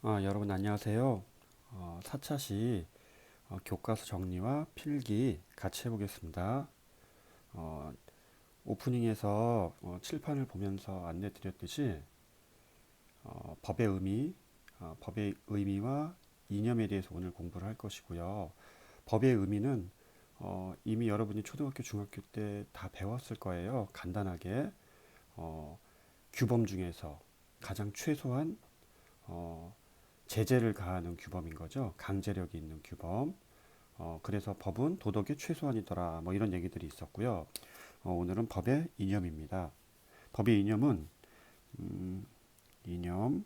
여러분 안녕하세요. 4차시 교과서 정리와 필기 같이 해보겠습니다. 어, 오프닝에서 칠판을 보면서 안내 드렸듯이 법의 의미, 법의 의미와 이념에 대해서 오늘 공부를 할 것이고요. 법의 의미는 이미 여러분이 초등학교, 중학교 때 다 배웠을 거예요. 간단하게 규범 중에서 가장 최소한 어, 제재를 가하는 규범인 거죠. 강제력이 있는 규범. 그래서 법은 도덕의 최소한이더라. 뭐 이런 얘기들이 있었고요. 오늘은 법의 이념입니다. 법의 이념은 이념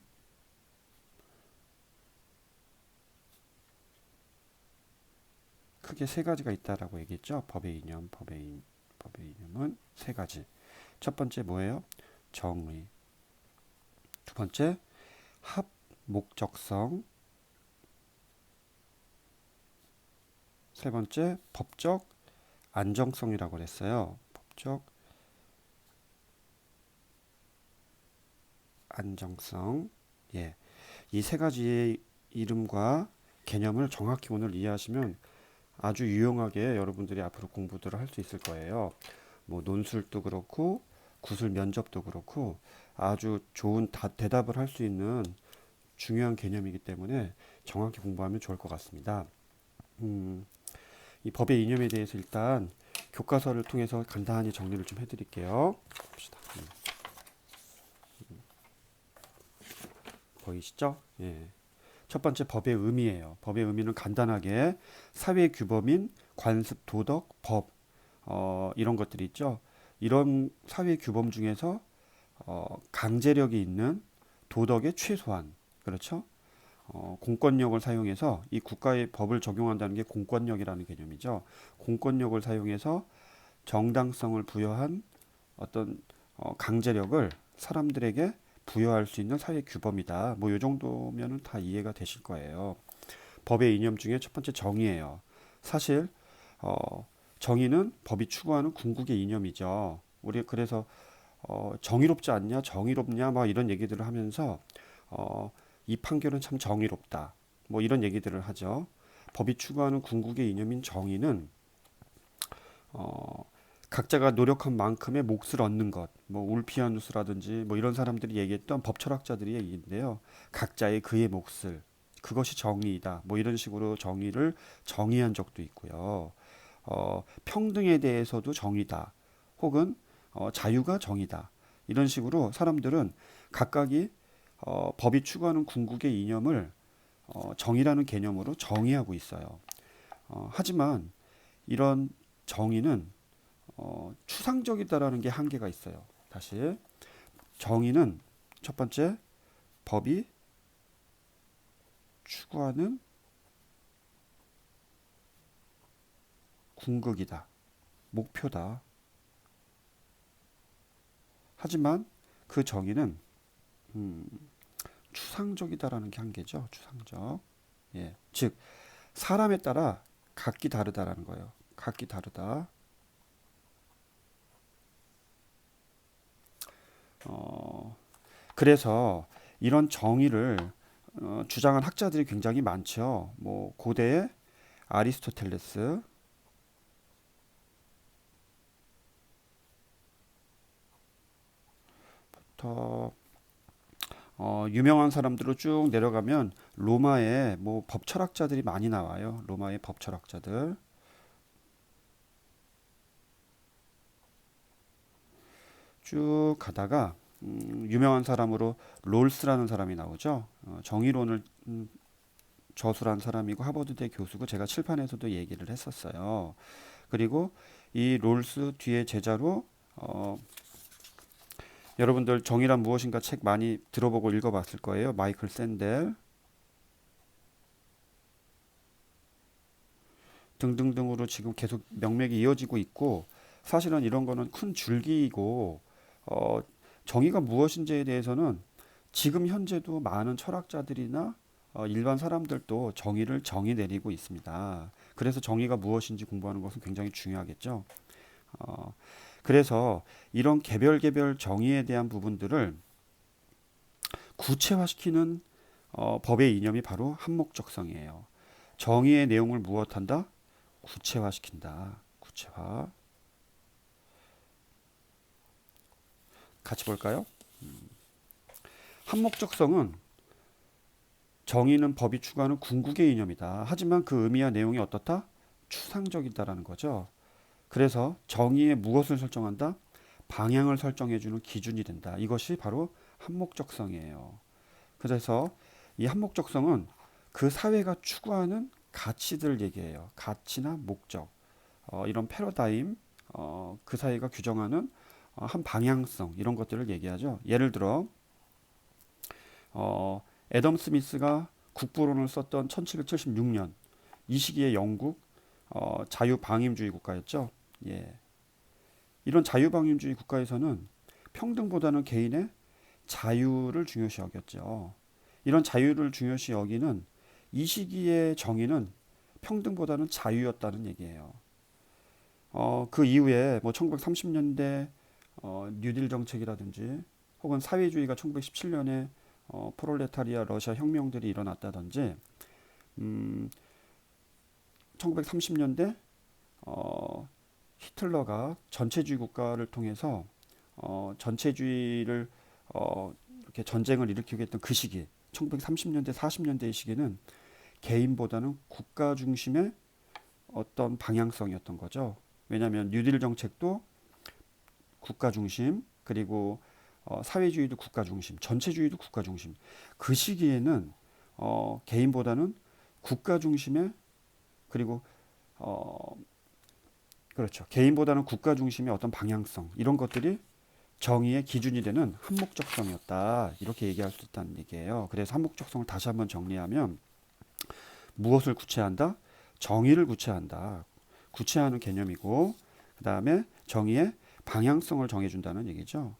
크게 세 가지가 있다라고 얘기했죠. 법의 이념은 세 가지. 첫 번째 뭐예요? 정의. 두 번째 합목적성. 세 번째 법적 안정성이라고 그랬어요. 법적 안정성. 예. 이 세 가지의 이름과 개념을 정확히 오늘 이해하시면 아주 유용하게 여러분들이 앞으로 공부들을 할 수 있을 거예요. 뭐 논술도 그렇고 구술 면접도 그렇고 아주 좋은 대답을 할 수 있는 중요한 개념이기 때문에 정확히 공부하면 좋을 것 같습니다. 이 법의 이념에 대해서 일단 교과서를 통해서 간단히 정리를 좀 해드릴게요. 봅시다. 보이시죠? 예. 첫 번째 법의 의미예요. 법의 의미는 간단하게 사회 규범인 관습, 도덕, 법 이런 것들이 있죠. 이런 사회 규범 중에서 강제력이 있는 도덕의 최소한 그렇죠. 공권력을 사용해서 이 국가의 법을 적용한다는 게 공권력이라는 개념이죠. 공권력을 사용해서 정당성을 부여한 어떤 강제력을 사람들에게 부여할 수 있는 사회 규범이다. 뭐 이 정도면은 다 이해가 되실 거예요. 법의 이념 중에 첫 번째 정의예요. 사실 정의는 법이 추구하는 궁극의 이념이죠. 우리 그래서 정의롭지 않냐, 정의롭냐, 막 이런 얘기들을 하면서 이 판결은 참 정의롭다. 뭐 이런 얘기들을 하죠. 법이 추구하는 궁극의 이념인 정의는 어, 각자가 노력한 만큼의 몫을 얻는 것, 뭐 울피아누스라든지 뭐 이런 사람들이 얘기했던 법철학자들이 얘기인데요. 각자의 그의 몫을 그것이 정의이다. 뭐 이런 식으로 정의를 정의한 적도 있고요. 평등에 대해서도 정의다. 혹은 자유가 정의다. 이런 식으로 사람들은 각각이 법이 추구하는 궁극의 이념을 정의라는 개념으로 정의하고 있어요. 하지만 이런 정의는 추상적이다라는 게 한계가 있어요. 다시 정의는 첫 번째 법이 추구하는 궁극이다, 목표다. 하지만 그 정의는 추상적이다라는 게 한계죠. 추상적. 예, 즉 사람에 따라 각기 다르다라는 거예요. 각기 다르다. 어, 그래서 이런 정의를 주장한 학자들이 굉장히 많죠. 뭐 고대의 아리스토텔레스부터 유명한 사람들로 쭉 내려가면 로마의 뭐 법철학자들이 많이 나와요. 로마의 법철학자들 쭉 가다가 유명한 사람으로 롤스라는 사람이 나오죠. 정의론을 저술한 사람이고 하버드대 교수고 제가 칠판에서도 얘기를 했었어요. 그리고 이 롤스 뒤에 제자로 여러분들 정의란 무엇인가 책 많이 들어보고 읽어봤을 거예요. 마이클 샌델 등등등으로 지금 계속 명맥이 이어지고 있고 사실은 이런 거는 큰 줄기이고 어, 정의가 무엇인지에 대해서는 지금 현재도 많은 철학자들이나 일반 사람들도 정의를 정의 내리고 있습니다. 그래서 정의가 무엇인지 공부하는 것은 굉장히 중요하겠죠. 어, 그래서 이런 개별 개별 정의에 대한 부분들을 구체화시키는 법의 이념이 바로 한목적성이에요. 정의의 내용을 무엇한다? 구체화시킨다. 구체화. 같이 볼까요? 한목적성은 정의는 법이 추구하는 궁극의 이념이다. 하지만 그 의미와 내용이 어떻다? 추상적이다라는 거죠. 그래서 정의의 무엇을 설정한다? 방향을 설정해주는 기준이 된다. 이것이 바로 한목적성이에요. 그래서 이 한목적성은 그 사회가 추구하는 가치들을 얘기해요. 가치나 목적, 이런 패러다임, 그 사회가 규정하는 한 방향성 이런 것들을 얘기하죠. 예를 들어 애덤 스미스가 국부론을 썼던 1776년 이 시기에 영국 자유방임주의 국가였죠. 예. 이런 자유방임주의 국가에서는 평등보다는 개인의 자유를 중요시 여겼죠. 이런 자유를 중요시 여기는 이 시기의 정의는 평등보다는 자유였다는 얘기예요. 그 이후에 뭐 1930년대 뉴딜 정책이라든지 혹은 사회주의가 1917년에 프롤레타리아 러시아 혁명들이 일어났다든지 1930년대 히틀러가 전체주의 국가를 통해서 전체주의를 이렇게 전쟁을 일으키게 했던 그 시기 1930년대 40년대의 시기는 개인보다는 국가 중심의 어떤 방향성이었던 거죠. 왜냐하면 뉴딜 정책도 국가 중심 그리고 사회주의도 국가 중심 전체주의도 국가 중심 그 시기에는 개인보다는 국가 중심의 그리고 그렇죠. 개인보다는 국가 중심의 어떤 방향성 이런 것들이 정의의 기준이 되는 한목적성이었다. 이렇게 얘기할 수 있다는 얘기예요. 그래서 한목적성을 다시 한번 정리하면 무엇을 구체한다? 정의를 구체한다. 구체하는 개념이고 그 다음에 정의의 방향성을 정해준다는 얘기죠.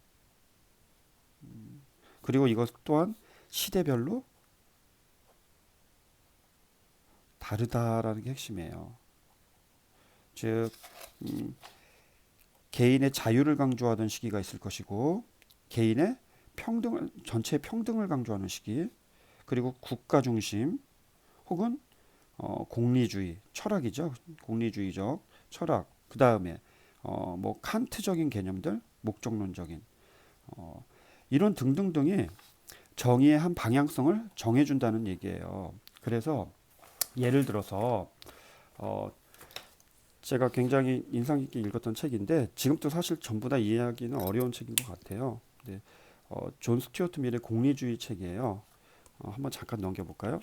그리고 이것 또한 시대별로 다르다라는 게 핵심이에요. 즉 개인의 자유를 강조하던 시기가 있을 것이고 개인의 평등을 전체 평등을 강조하는 시기 그리고 국가 중심 혹은 공리주의 철학이죠. 공리주의적 철학 그 다음에 뭐 칸트적인 개념들 목적론적인 이런 등등등이 정의의 한 방향성을 정해준다는 얘기예요. 그래서 예를 들어서 제가 굉장히 인상 깊게 읽었던 책인데 지금도 사실 전부 다 이해하기는 어려운 책인 것 같아요. 근데 존 스튜어트 밀의 공리주의 책이에요. 한번 잠깐 넘겨볼까요?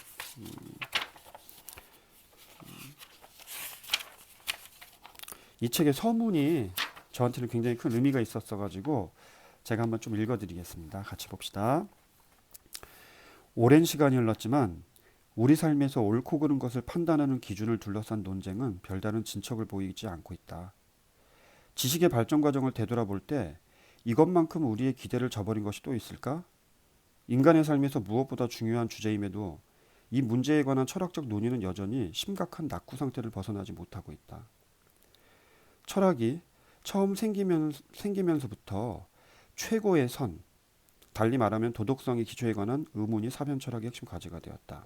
이 책의 서문이 저한테는 굉장히 큰 의미가 있었어가지고 제가 한번 좀 읽어드리겠습니다. 같이 봅시다. 오랜 시간이 흘렀지만 우리 삶에서 옳고 그른 것을 판단하는 기준을 둘러싼 논쟁은 별다른 진척을 보이지 않고 있다. 지식의 발전 과정을 되돌아볼 때 이것만큼 우리의 기대를 저버린 것이 또 있을까? 인간의 삶에서 무엇보다 중요한 주제임에도 이 문제에 관한 철학적 논의는 여전히 심각한 낙후 상태를 벗어나지 못하고 있다. 철학이 처음 생기면서부터 최고의 선, 달리 말하면 도덕성의 기초에 관한 의문이 사변 철학의 핵심 과제가 되었다.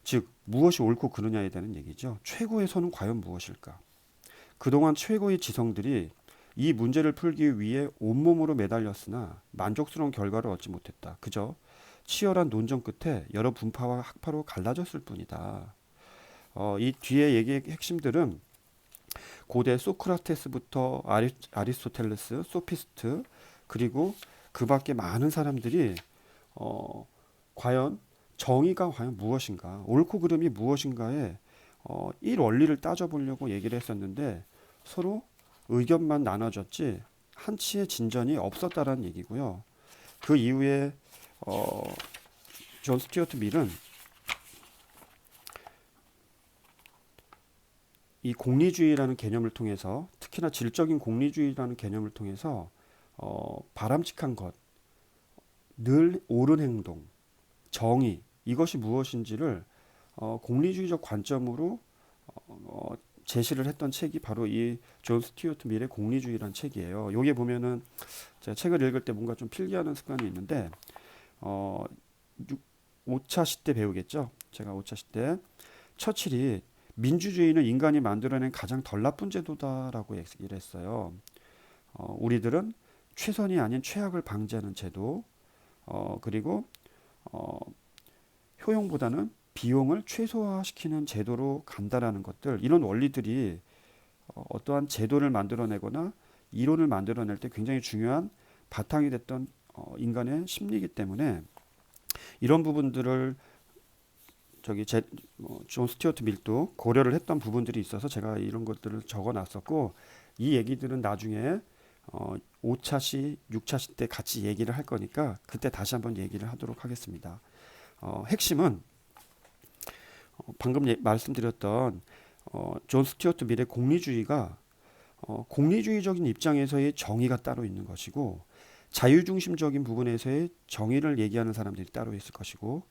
즉 무엇이 옳고 그르냐에 대한 얘기죠. 최고의 선은 과연 무엇일까? 그동안 최고의 지성들이 이 문제를 풀기 위해 온몸으로 매달렸으나 만족스러운 결과를 얻지 못했다. 그저 치열한 논쟁 끝에 여러 분파와 학파로 갈라졌을 뿐이다. 이 뒤에 얘기의 핵심들은 고대 소크라테스부터 아리스토텔레스, 소피스트 그리고 그 밖에 많은 사람들이 과연 정의가 과연 무엇인가, 옳고 그름이 무엇인가에 일 원리를 따져보려고 얘기를 했었는데 서로 의견만 나눠졌지 한치의 진전이 없었다라는 얘기고요. 그 이후에 존 스튜어트 밀은 이 공리주의라는 개념을 통해서 특히나 질적인 공리주의라는 개념을 통해서 바람직한 것, 늘 옳은 행동, 정의 이것이 무엇인지를 공리주의적 관점으로 제시를 했던 책이 바로 이 존 스튜어트 밀의 공리주의라는 책이에요. 여기에 보면은 제가 책을 읽을 때 뭔가 좀 필기하는 습관이 있는데 5차 시대 배우겠죠. 제가 5차 시대 처칠이 민주주의는 인간이 만들어낸 가장 덜 나쁜 제도다라고 얘기를 했어요. 우리들은 최선이 아닌 최악을 방지하는 제도, 그리고 어, 효용보다는 비용을 최소화시키는 제도로 간다라는 것들, 이런 원리들이 어떠한 제도를 만들어내거나 이론을 만들어낼 때 굉장히 중요한 바탕이 됐던 인간의 심리이기 때문에 이런 부분들을 존 스튜어트 밀도 고려를 했던 부분들이 있어서 제가 이런 것들을 적어놨었고, 이 얘기들은 나중에 5차 시, 6차 시 때 같이 얘기를 할 거니까 그때 다시 한번 얘기를 하도록 하겠습니다. 핵심은 방금 말씀드렸던 존 스튜어트 밀의 공리주의가 공리주의적인 입장에서의 정의가 따로 있는 것이고, 자유중심적인 부분에서의 정의를 얘기하는 사람들이 따로 있을 것이고,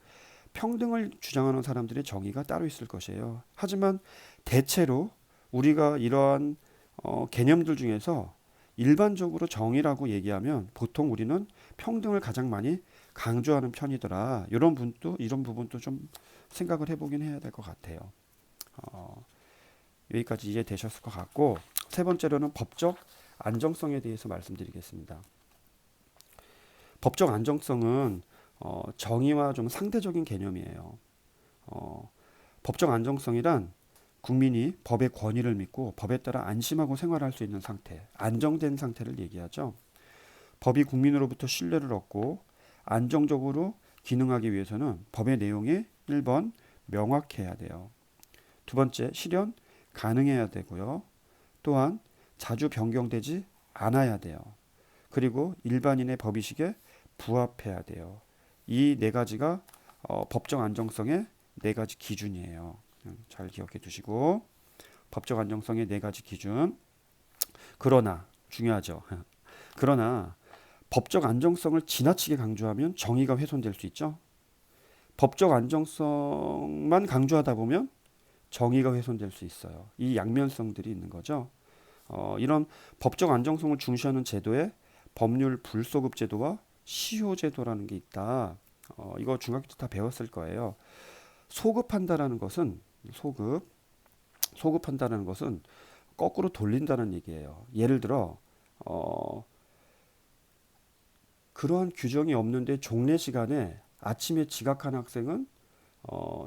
평등을 주장하는 사람들의 정의가 따로 있을 것이에요. 하지만 대체로 우리가 이러한 개념들 중에서 일반적으로 정의라고 얘기하면 보통 우리는 평등을 가장 많이 강조하는 편이더라. 이런 부분도 좀 생각을 해보긴 해야 될 것 같아요. 여기까지 이해되셨을 것 같고, 세 번째로는 법적 안정성에 대해서 말씀드리겠습니다. 법적 안정성은 정의와 좀 상대적인 개념이에요. 법적 안정성이란 국민이 법의 권위를 믿고 법에 따라 안심하고 생활할 수 있는 상태, 안정된 상태를 얘기하죠. 법이 국민으로부터 신뢰를 얻고 안정적으로 기능하기 위해서는 법의 내용이 1번 명확해야 돼요. 두 번째, 실현 가능해야 되고요. 또한 자주 변경되지 않아야 돼요. 그리고 일반인의 법의식에 부합해야 돼요. 이 네 가지가 법적 안정성의 네 가지 기준이에요. 잘 기억해 두시고, 법적 안정성의 네 가지 기준. 그러나 중요하죠. 그러나 법적 안정성을 지나치게 강조하면 정의가 훼손될 수 있죠. 법적 안정성만 강조하다 보면 정의가 훼손될 수 있어요. 이 양면성들이 있는 거죠. 이런 법적 안정성을 중시하는 제도에 법률 불소급 제도와 시효 제도라는 게 있다. 이거 중학교 때 다 배웠을 거예요. 소급한다라는 것은 소급한다는 것은 거꾸로 돌린다는 얘기예요. 예를 들어 그러한 규정이 없는데 종례 시간에 아침에 지각한 학생은 어,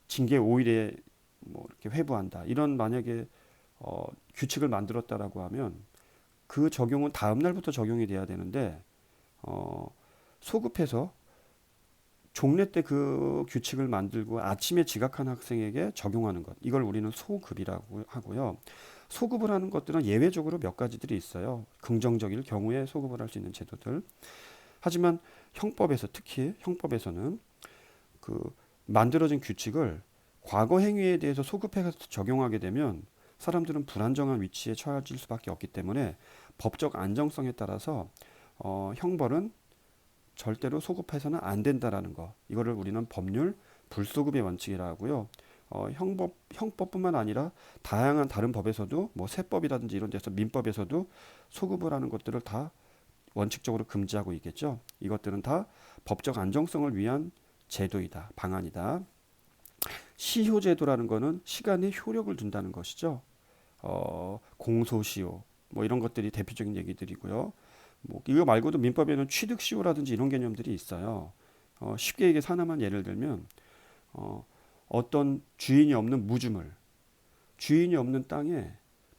징계 5일에 뭐 이렇게 회부한다. 이런 만약에 규칙을 만들었다라고 하면 그 적용은 다음 날부터 적용이 돼야 되는데 소급해서 종례 때 그 규칙을 만들고 아침에 지각한 학생에게 적용하는 것, 이걸 우리는 소급이라고 하고요. 소급을 하는 것들은 예외적으로 몇 가지들이 있어요. 긍정적일 경우에 소급을 할 수 있는 제도들. 하지만 형법에서, 특히 형법에서는 그 만들어진 규칙을 과거 행위에 대해서 소급해서 적용하게 되면 사람들은 불안정한 위치에 처해질 수밖에 없기 때문에 법적 안정성에 따라서 형벌은 절대로 소급해서는 안 된다라는 거. 이거를 우리는 법률 불소급의 원칙이라고 하고요. 형법뿐만 아니라 다양한 다른 법에서도 뭐 세법이라든지 이런 데서 민법에서도 소급을 하는 것들을 다 원칙적으로 금지하고 있겠죠. 이것들은 다 법적 안정성을 위한 제도이다, 방안이다. 시효제도라는 거는 시간에 효력을 둔다는 것이죠. 공소시효 뭐 이런 것들이 대표적인 얘기들이고요. 뭐 이거 말고도 민법에는 취득시효라든지 이런 개념들이 있어요. 쉽게 얘기해서 하나만 예를 들면 어떤 주인이 없는 무주물, 주인이 없는 땅에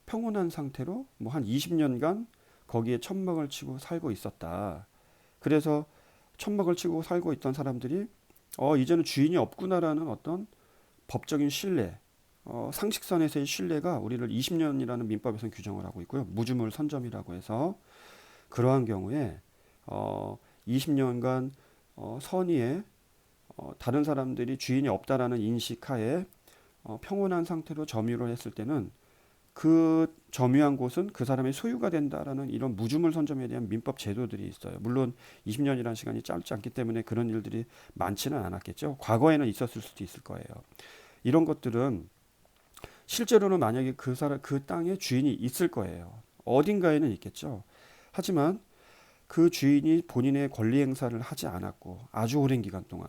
평온한 상태로 뭐 한 20년간 거기에 천막을 치고 살고 있었다. 그래서 천막을 치고 살고 있던 사람들이 이제는 주인이 없구나라는 어떤 법적인 신뢰, 상식선에서의 신뢰가 우리를 20년이라는 민법에서는 규정을 하고 있고요. 무주물 선점이라고 해서 그러한 경우에 20년간 선의에 다른 사람들이 주인이 없다라는 인식하에 평온한 상태로 점유를 했을 때는 그 점유한 곳은 그 사람의 소유가 된다라는 이런 무주물 선점에 대한 민법 제도들이 있어요. 물론 20년이라는 시간이 짧지 않기 때문에 그런 일들이 많지는 않았겠죠. 과거에는 있었을 수도 있을 거예요. 이런 것들은 실제로는 만약에 그 땅에 주인이 있을 거예요. 어딘가에는 있겠죠. 하지만 그 주인이 본인의 권리 행사를 하지 않았고 아주 오랜 기간 동안,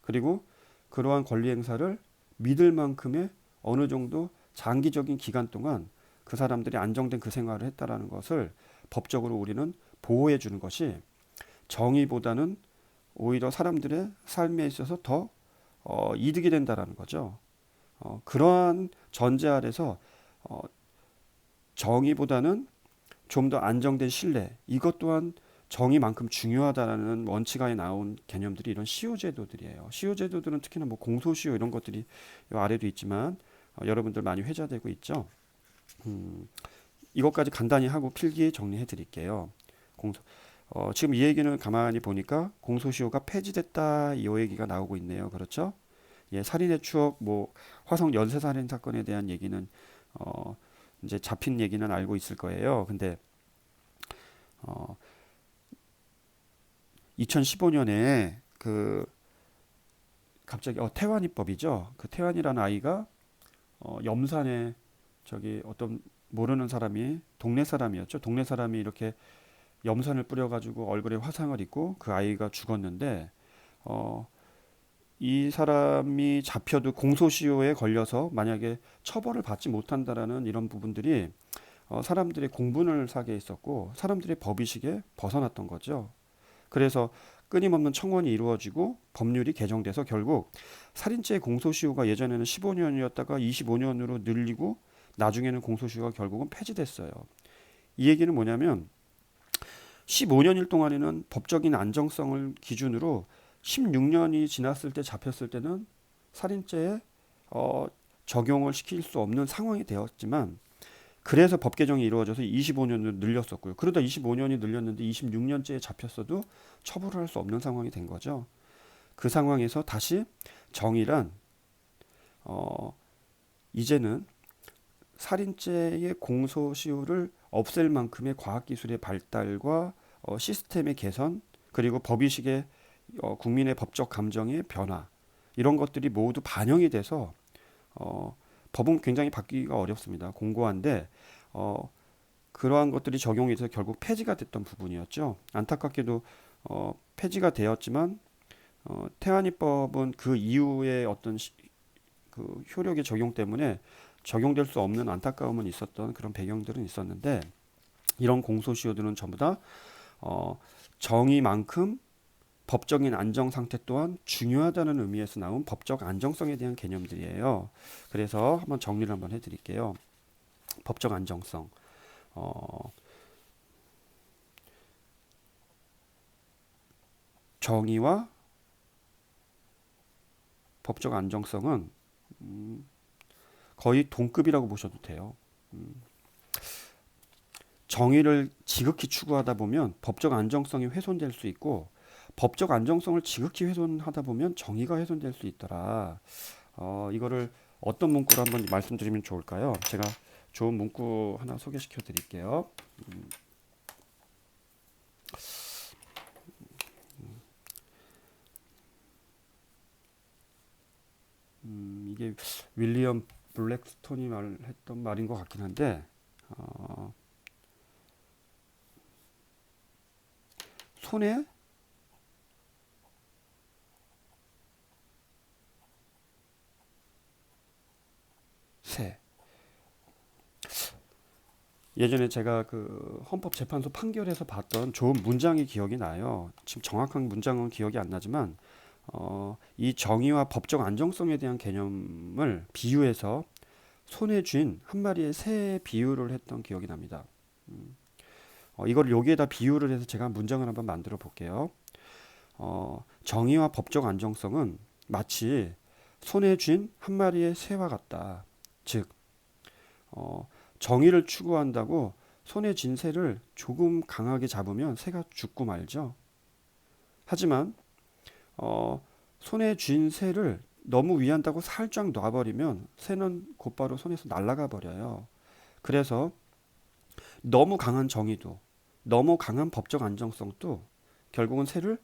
그리고 그러한 권리 행사를 믿을 만큼의 어느 정도 장기적인 기간 동안 그 사람들이 안정된 그 생활을 했다라는 것을 법적으로 우리는 보호해 주는 것이 정의보다는 오히려 사람들의 삶에 있어서 더 이득이 된다라는 거죠. 그러한 전제 아래서 어, 정의보다는 좀 더 안정된 신뢰, 이것 또한 정의만큼 중요하다라는 원칙하에 나온 개념들이 이런 시효제도들이에요. 시효제도들은 특히나 뭐 공소시효 이런 것들이 이 아래도 있지만 여러분들 많이 회자되고 있죠. 이것까지 간단히 하고 필기 정리해 드릴게요. 공소, 지금 이 얘기는 가만히 보니까 공소시효가 폐지됐다 이 얘기가 나오고 있네요. 그렇죠? 예, 살인의 추억, 뭐 화성 연쇄살인 사건에 대한 얘기는 어, 이제 잡힌 얘기는 알고 있을 거예요. 근데 어, 2015년에 그 갑자기 태완이법이죠. 그 태완이라는 아이가 염산에 저기 어떤 모르는 사람이 동네 사람이었죠. 동네 사람이 이렇게 염산을 뿌려가지고 얼굴에 화상을 입고 그 아이가 죽었는데 어, 이 사람이 잡혀도 공소시효에 걸려서 만약에 처벌을 받지 못한다라는 이런 부분들이 사람들의 공분을 사게 했었고 사람들의 법의식에 벗어났던 거죠. 그래서 끊임없는 청원이 이루어지고 법률이 개정돼서 결국 살인죄 공소시효가 예전에는 15년이었다가 25년으로 늘리고 나중에는 공소시효가 결국은 폐지됐어요. 이 얘기는 뭐냐면 15년일 동안에는 법적인 안정성을 기준으로 16년이 지났을 때 잡혔을 때는 살인죄에 적용을 시킬 수 없는 상황이 되었지만 그래서 법 개정이 이루어져서 25년으로 늘렸었고요. 그러다 25년이 늘렸는데 26년째에 잡혔어도 처벌을 할 수 없는 상황이 된 거죠. 그 상황에서 다시 정의란 이제는 살인죄의 공소시효를 없앨 만큼의 과학기술의 발달과 시스템의 개선 그리고 법의식의 국민의 법적 감정의 변화 이런 것들이 모두 반영이 돼서 법은 굉장히 바뀌기가 어렵습니다. 공고한데 그러한 것들이 적용이 돼서 결국 폐지가 됐던 부분이었죠. 안타깝게도 폐지가 되었지만 태안이법은 그 이후에 어떤 그 효력의 적용 때문에 적용될 수 없는 안타까움은 있었던 그런 배경들은 있었는데 이런 공소시효들은 전부 다 정의만큼 법적인 안정 상태 또한 중요하다는 의미에서 나온 법적 안정성에 대한 개념들이에요. 그래서 한번 정리를 한번 해드릴게요. 법적 안정성. 정의와 법적 안정성은 거의 동급이라고 보셔도 돼요. 정의를 지극히 추구하다 보면 법적 안정성이 훼손될 수 있고 법적 안정성을 지극히 훼손하다 보면 정의가 훼손될 수 있더라. 이거를 어떤 문구로 한번 말씀드리면 좋을까요? 제가 좋은 문구 하나 소개시켜 드릴게요. 이게 윌리엄 블랙스톤이 말했던 말인 것 같긴 한데 손에 새. 예전에 제가 그 헌법재판소 판결에서 봤던 좋은 문장이 기억이 나요. 지금 정확한 문장은 기억이 안 나지만 이 정의와 법적 안정성에 대한 개념을 비유해서 손에 쥔 한 마리의 새에 비유를 했던 기억이 납니다. 이걸 여기에다 비유를 해서 제가 문장을 한번 만들어 볼게요. 정의와 법적 안정성은 마치 손에 쥔 한 마리의 새와 같다. 즉, 정의를 추구한다고 손에 쥔 새를 조금 강하게 잡으면 새가 죽고 말죠. 하지만 손에 쥔 새를 너무 위한다고 살짝 놔버리면 새는 곧바로 손에서 날아가 버려요. 그래서 너무 강한 정의도 너무 강한 법적 안정성도 결국은 새를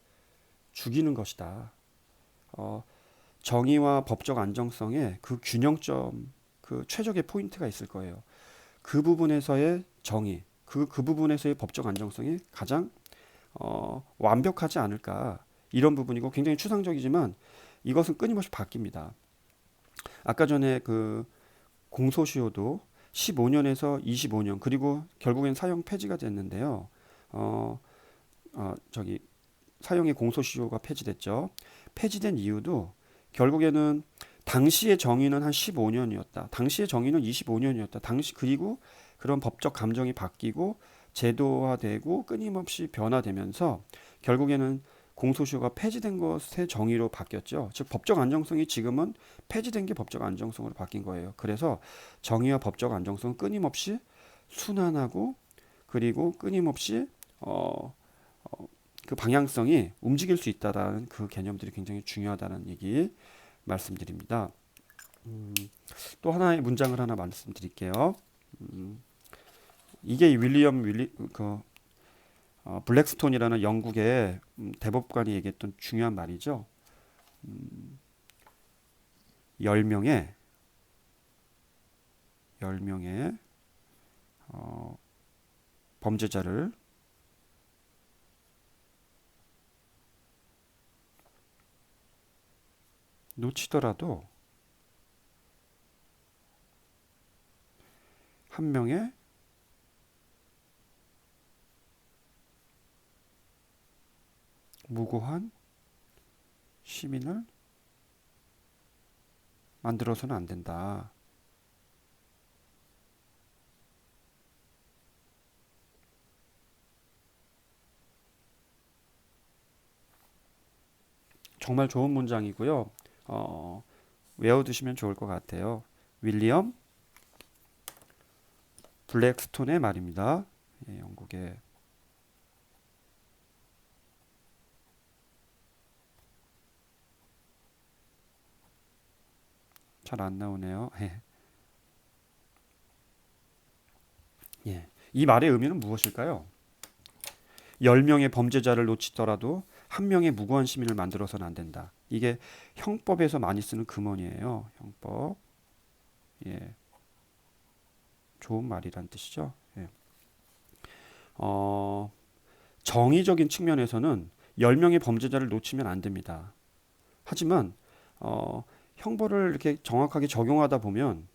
죽이는 것이다. 정의와 법적 안정성의 그 균형점, 그 최적의 포인트가 있을 거예요. 그 부분에서의 정의, 그 부분에서의 법적 안정성이 가장 완벽하지 않을까 이런 부분이고 굉장히 추상적이지만 이것은 끊임없이 바뀝니다. 아까 전에 그 공소시효도 15년에서 25년 그리고 결국엔 사형 폐지가 됐는데요. 어, 저기 사형의 공소시효가 폐지됐죠. 폐지된 이유도 결국에는 당시의 정의는 한 15년이었다. 당시의 정의는 25년이었다. 당시 그리고 그런 법적 감정이 바뀌고 제도화되고 끊임없이 변화되면서 결국에는 공소시효가 폐지된 것의 정의로 바뀌었죠. 즉 법적 안정성이 지금은 폐지된 게 법적 안정성으로 바뀐 거예요. 그래서 정의와 법적 안정성은 끊임없이 순환하고 그리고 끊임없이 그 방향성이 움직일 수 있다라는 그 개념들이 굉장히 중요하다는 얘기 말씀드립니다. 또 하나의 문장을 하나 말씀드릴게요. 이게 블랙스톤이라는 영국의 대법관이 얘기했던 중요한 말이죠. 10명의 범죄자를 놓치더라도 한 명의 무고한 시민을 만들어서는 안 된다. 정말 좋은 문장이고요. 외워두시면 좋을 것 같아요. 윌리엄 블랙스톤의 말입니다. 예, 영국의 잘 안 나오네요. 예. 이 말의 의미는 무엇일까요? 10명의 범죄자를 놓치더라도 한 명의 무고한 시민을 만들어서는 안 된다. 이게 형법에서 많이 쓰는 금언이에요. 형법. 예. 좋은 말이란 뜻이죠. 예. 정의적인 측면에서는 10명의 범죄자를 놓치면 안 됩니다. 하지만 형벌을 이렇게 정확하게 적용하다 보면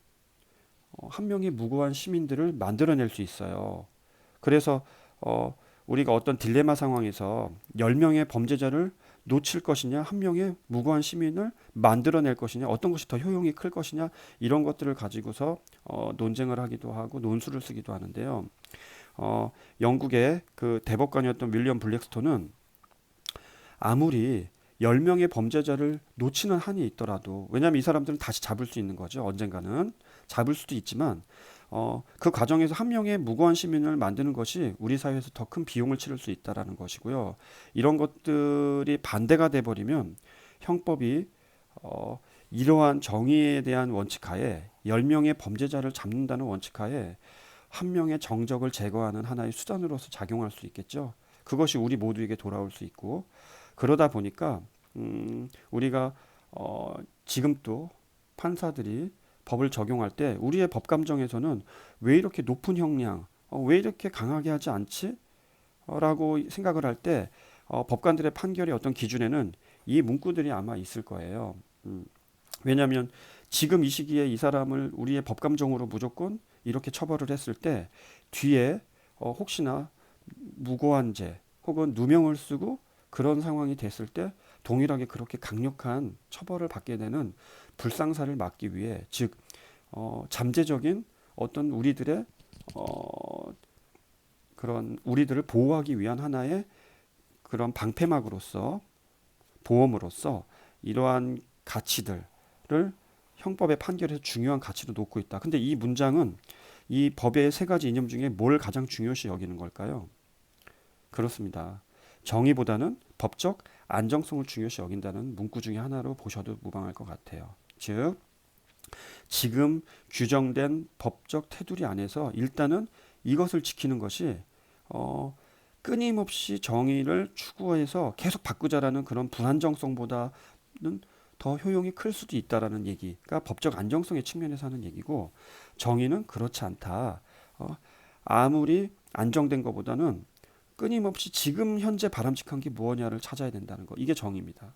한 명의 무고한 시민들을 만들어낼 수 있어요. 그래서 우리가 어떤 딜레마 상황에서 10명의 범죄자를 놓칠 것이냐, 한 명의 무고한 시민을 만들어낼 것이냐, 어떤 것이 더 효용이 클 것이냐, 이런 것들을 가지고서 논쟁을 하기도 하고 논술을 쓰기도 하는데요. 영국의 그 대법관이었던 윌리엄 블랙스톤은 아무리 10명의 범죄자를 놓치는 한이 있더라도, 왜냐하면 이 사람들은 다시 잡을 수 있는 거죠. 언젠가는 잡을 수도 있지만 그 과정에서 한 명의 무고한 시민을 만드는 것이 우리 사회에서 더 큰 비용을 치를 수 있다라는 것이고요. 이런 것들이 반대가 돼버리면 형법이 이러한 정의에 대한 원칙하에 10명의 범죄자를 잡는다는 원칙하에 한 명의 정적을 제거하는 하나의 수단으로서 작용할 수 있겠죠. 그것이 우리 모두에게 돌아올 수 있고 그러다 보니까 우리가 지금 또 판사들이 법을 적용할 때 우리의 법 감정에서는 왜 이렇게 높은 형량, 왜 이렇게 강하게 하지 않지? 라고 생각을 할 때 법관들의 판결의 어떤 기준에는 이 문구들이 아마 있을 거예요. 왜냐하면 지금 이 시기에 이 사람을 우리의 법 감정으로 무조건 이렇게 처벌을 했을 때 뒤에 혹시나 무고한 죄 혹은 누명을 쓰고 그런 상황이 됐을 때 동일하게 그렇게 강력한 처벌을 받게 되는 불상사를 막기 위해 즉 잠재적인 어떤 우리들의 그런 우리들을 보호하기 위한 하나의 그런 방패막으로서 보험으로서 이러한 가치들을 형법의 판결에서 중요한 가치로 놓고 있다. 근데 이 문장은 이 법의 세 가지 이념 중에 뭘 가장 중요시 여기는 걸까요? 그렇습니다. 정의보다는 법적 안정성을 중요시 여긴다는 문구 중에 하나로 보셔도 무방할 것 같아요. 즉 지금 규정된 법적 테두리 안에서 일단은 이것을 지키는 것이 끊임없이 정의를 추구해서 계속 바꾸자라는 그런 불안정성보다는 더 효용이 클 수도 있다라는 얘기가 법적 안정성의 측면에서 하는 얘기고 정의는 그렇지 않다. 아무리 안정된 것보다는 끊임없이 지금 현재 바람직한 게 무엇냐를 찾아야 된다는 거. 이게 정의입니다.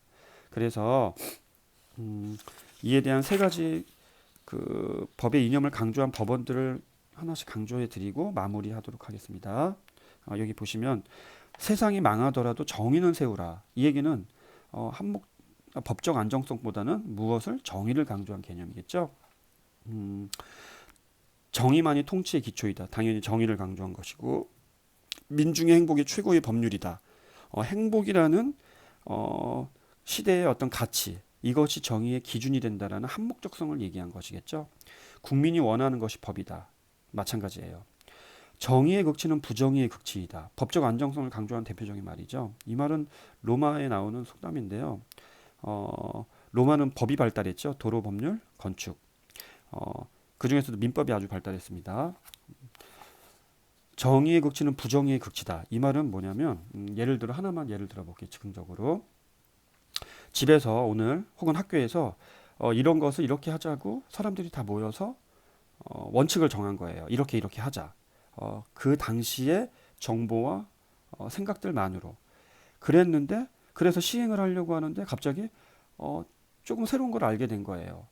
그래서 이에 대한 세 가지 그 법의 이념을 강조한 법원들을 하나씩 강조해 드리고 마무리하도록 하겠습니다. 여기 보시면 세상이 망하더라도 정의는 세우라. 이 얘기는 법적 안정성보다는 무엇을 정의를 강조한 개념이겠죠. 정의만이 통치의 기초이다. 당연히 정의를 강조한 것이고 민중의 행복이 최고의 법률이다. 행복이라는 시대의 어떤 가치 이것이 정의의 기준이 된다라는 한목적성을 얘기한 것이겠죠. 국민이 원하는 것이 법이다. 마찬가지예요. 정의의 극치는 부정의의 극치이다. 법적 안정성을 강조한 대표적인 말이죠. 이 말은 로마에 나오는 속담인데요. 로마는 법이 발달했죠. 도로 법률, 건축. 그 중에서도 민법이 아주 발달했습니다. 정의의 극치는 부정의의 극치다. 이 말은 뭐냐면 예를 들어 하나만 예를 들어볼게요. 즉흥적으로 집에서 오늘 혹은 학교에서 이런 것을 이렇게 하자고 사람들이 다 모여서 원칙을 정한 거예요. 이렇게 하자. 그 당시의 정보와 생각들만으로 그랬는데 그래서 시행을 하려고 하는데 갑자기 조금 새로운 걸 알게 된 거예요.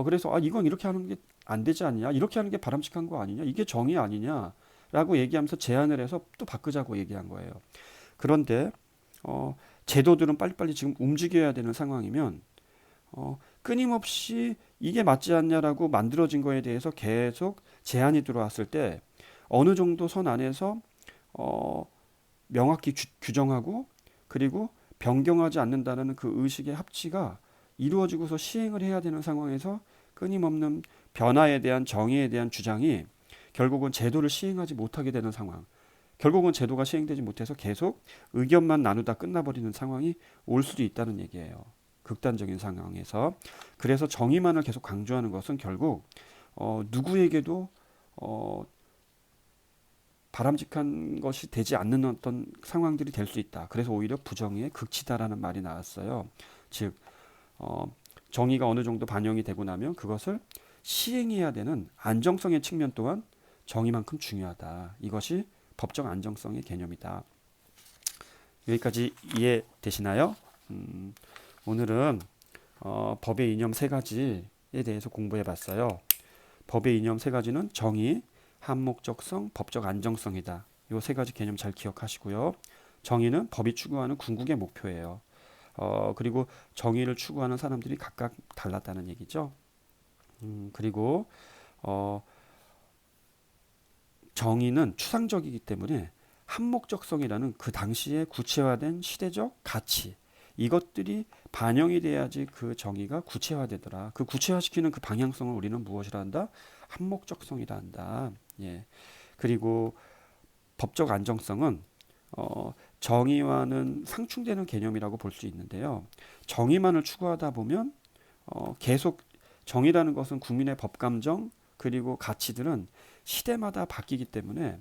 그래서 이건 이렇게 하는 게 안 되지 않냐? 이렇게 하는 게 바람직한 거 아니냐? 이게 정의 아니냐? 라고 얘기하면서 제안을 해서 또 바꾸자고 얘기한 거예요. 그런데 제도들은 빨리빨리 지금 움직여야 되는 상황이면 끊임없이 이게 맞지 않냐라고 만들어진 거에 대해서 계속 제안이 들어왔을 때 어느 정도 선 안에서 명확히 규정하고 그리고 변경하지 않는다는 그 의식의 합치가 이루어지고서 시행을 해야 되는 상황에서 끊임없는 변화에 대한 정의에 대한 주장이 결국은 제도를 시행하지 못하게 되는 상황. 결국은 제도가 시행되지 못해서 계속 의견만 나누다 끝나버리는 상황이 올 수도 있다는 얘기예요. 극단적인 상황에서. 그래서 정의만을 계속 강조하는 것은 결국 누구에게도 바람직한 것이 되지 않는 어떤 상황들이 될 수 있다. 그래서 오히려 부정의의 극치다라는 말이 나왔어요. 즉 정의가 어느 정도 반영이 되고 나면 그것을 시행해야 되는 안정성의 측면 또한 정의만큼 중요하다. 이것이 법적 안정성의 개념이다. 여기까지 이해되시나요? 오늘은 법의 이념 세 가지에 대해서 공부해 봤어요. 법의 이념 세 가지는 정의, 한목적성, 법적 안정성이다. 이 세 가지 개념 잘 기억하시고요. 정의는 법이 추구하는 궁극의 목표예요. 그리고 정의를 추구하는 사람들이 각각 달랐다는 얘기죠. 그리고 정의는 추상적이기 때문에 한목적성이라는 그 당시에 구체화된 시대적 가치 이것들이 반영이 돼야지 그 정의가 구체화되더라. 그 구체화시키는 그 방향성을 우리는 무엇이라 한다? 한목적성이라 한다. 예. 그리고 법적 안정성은 정의와는 상충되는 개념이라고 볼 수 있는데요. 정의만을 추구하다 보면 계속 정의라는 것은 국민의 법감정 그리고 가치들은 시대마다 바뀌기 때문에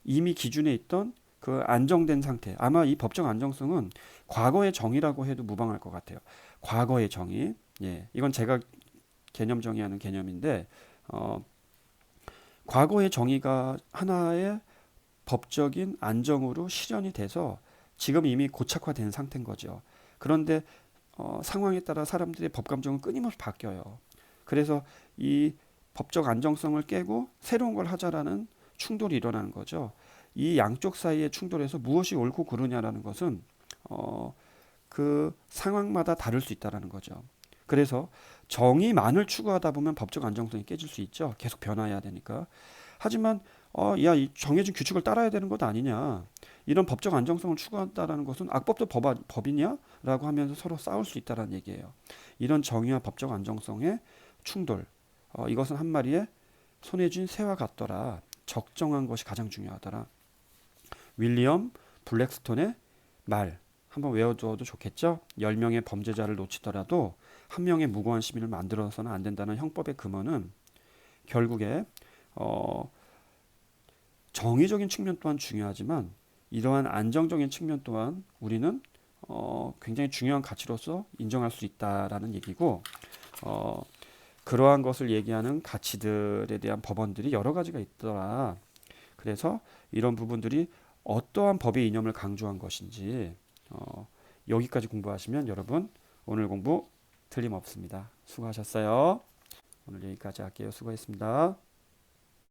이미 기준에 있던 그 안정된 상태 아마 이 법적 안정성은 과거의 정의라고 해도 무방할 것 같아요. 과거의 정의 이건 제가 개념 정의하는 개념인데 과거의 정의가 하나의 법적인 안정으로 실현이 돼서 지금 이미 고착화된 상태인 거죠. 그런데 상황에 따라 사람들의 법감정은 끊임없이 바뀌어요. 그래서 이 법적 안정성을 깨고 새로운 걸 하자라는 충돌이 일어나는 거죠. 이 양쪽 사이의 충돌에서 무엇이 옳고 그르냐라는 것은 그 상황마다 다를 수 있다라는 거죠. 그래서 정의만을 추구하다 보면 법적 안정성이 깨질 수 있죠. 계속 변화해야 되니까. 하지만 이 정해진 규칙을 따라야 되는 것 아니냐. 이런 법적 안정성을 추구한다라는 것은 악법도 법이냐라고 하면서 서로 싸울 수 있다라는 얘기예요. 이런 정의와 법적 안정성의 충돌. 이것은 한 마리의 손에 쥔 새와 같더라. 적정한 것이 가장 중요하더라. 윌리엄 블랙스톤의 말 한번 외워두어도 좋겠죠. 10명의 범죄자를 놓치더라도 한 명의 무고한 시민을 만들어서는 안 된다는 형법의 근원은 결국에 정의적인 측면 또한 중요하지만 이러한 안정적인 측면 또한 우리는 굉장히 중요한 가치로서 인정할 수 있다라는 얘기고 그러한 것을 얘기하는 가치들에 대한 법원들이 여러 가지가 있더라. 그래서 이런 부분들이 어떠한 법의 이념을 강조한 것인지 여기까지 공부하시면 여러분 오늘 공부 틀림없습니다. 수고하셨어요. 오늘 여기까지 할게요. 수고했습니다.